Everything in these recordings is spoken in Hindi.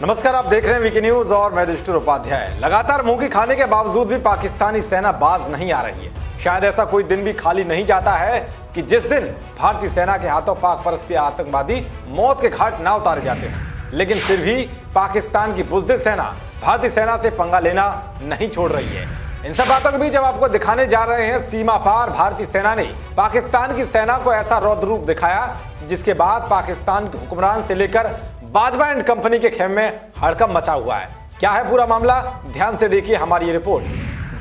नमस्कार, आप देख रहे हैं वीके न्यूज और मैं युधिष्ठिर उपाध्याय। लगातार मुंह खाने के बावजूद भी पाकिस्तानी सेना बाज नहीं आ रही है। शायद ऐसा कोई दिन भी खाली नहीं जाता है कि जिस दिन भारतीय सेना के हाथों पाक परस्ती आतंकवादी मौत के घाट ना उतारे जाते हैं, लेकिन फिर भी पाकिस्तान की बुज़दिल सेना भारतीय सेना से पंगा लेना नहीं छोड़ रही है। इन सब बातों के बीच जब आपको दिखाने जा रहे हैं, सीमा पार भारतीय सेना ने पाकिस्तान की सेना को ऐसा रौद्र रूप दिखाया जिसके बाद पाकिस्तान के हुक्मरान से लेकर बाजवा एंड कंपनी के खेमे में हड़कंप मचा हुआ है। क्या है पूरा मामला, ध्यान से देखिए हमारी ये रिपोर्ट।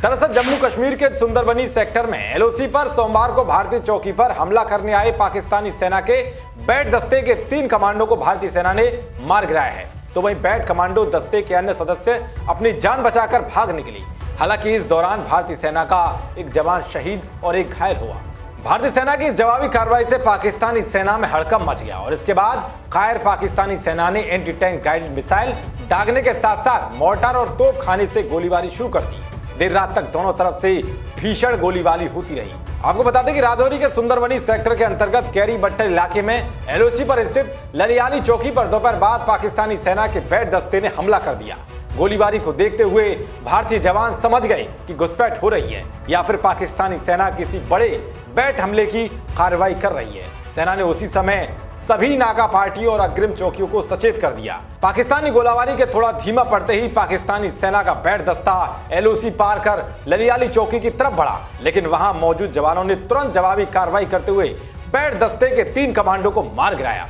दरअसल जम्मू कश्मीर के सुंदरबनी सेक्टर में एलओसी पर सोमवार को भारतीय चौकी पर हमला करने आए पाकिस्तानी सेना के बैट दस्ते के 3 कमांडो को भारतीय सेना ने मार गिराया है, तो वहीं बैट कमांडो दस्ते के अन्य सदस्य अपनी जान बचाकर भाग निकली। हालांकि इस दौरान भारतीय सेना का एक जवान शहीद और एक घायल हुआ। भारतीय सेना की इस जवाबी कार्रवाई से पाकिस्तानी सेना में हड़कंप मच गया और इसके बाद कायर पाकिस्तानी सेना ने एंटी टैंक गाइडेड मिसाइल दागने के साथ साथ मोर्टार और तोप खाने से गोलीबारी शुरू कर दी। देर रात तक दोनों तरफ से भीषण गोलीबारी होती रही। आपको बता दें कि राजौरी के सुंदरबनी सेक्टर के अंतर्गत कैरी बट्टल इलाके में एलओसी पर स्थित ललियाली चौकी पर दोपहर बाद पाकिस्तानी सेना के बैट दस्ते ने हमला कर दिया। गोलीबारी को देखते हुए भारतीय जवान समझ गए कि घुसपैठ हो रही है या फिर पाकिस्तानी सेना किसी बड़े बैट हमले की कार्रवाई कर रही है। सेना ने उसी समय सभी नाका पार्टियों और अग्रिम चौकियों को सचेत कर दिया। पाकिस्तानी गोलाबारी के थोड़ा धीमा पड़ते ही पाकिस्तानी सेना का बैट दस्ता एलओसी पार कर ललियाली चौकी की तरफ बढ़ा, लेकिन वहां मौजूद जवानों ने तुरंत जवाबी कार्रवाई करते हुए बैट दस्ते के 3 कमांडो को मार गिराया।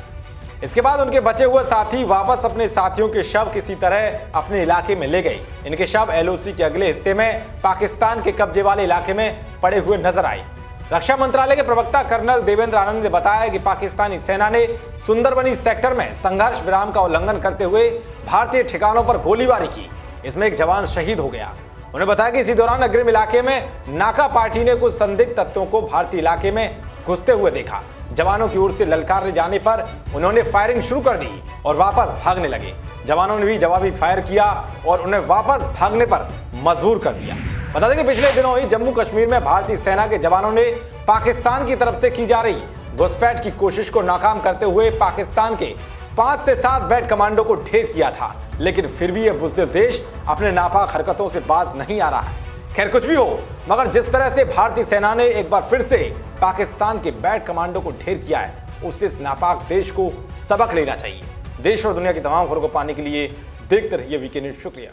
इसके बाद उनके बचे हुए साथी वापस अपने साथियों के शव किसी तरह अपने इलाके में ले गए। इनके शव एलओसी के अगले हिस्से में पाकिस्तान के कब्जे वाले इलाके में पड़े हुए नजर आए। रक्षा मंत्रालय के प्रवक्ता कर्नल देवेंद्र आनंद ने बताया कि पाकिस्तानी सेना ने सुंदरबनी सेक्टर में संघर्ष विराम का उल्लंघन करते हुए भारतीय ठिकानों पर गोलीबारी की। इसमें एक जवान शहीद हो गया। उन्होंने बताया कि इसी दौरान अग्रिम इलाके में नाका पार्टी ने कुछ संदिग्ध तत्वों को भारतीय इलाके में घुसते हुए देखा। जवानों की ओर से ललकार जाने पर उन्होंने फायरिंग शुरू कर दी और वापस भागने लगे। जवानों ने भी जवाबी फायर किया और उन्हें वापस भागने पर मजबूर कर दिया। बता दें कि पिछले दिनों ही जम्मू कश्मीर में भारतीय सेना के जवानों ने पाकिस्तान की तरफ से की जा रही घुसपैठ की कोशिश को नाकाम करते हुए पाकिस्तान के 5 से 7 बैट कमांडो को ढेर किया था, लेकिन फिर भी यह बुज़दिल देश अपने नापाक हरकतों से बाज नहीं आ रहा है। खैर कुछ भी हो, मगर जिस तरह से भारतीय सेना ने एक बार फिर से पाकिस्तान के बैट कमांडो को ढेर किया है, उससे इस नापाक देश को सबक लेना चाहिए। देश और दुनिया की तमाम खबरों को पाने के लिए देखते रहिए वीके न्यूज। शुक्रिया।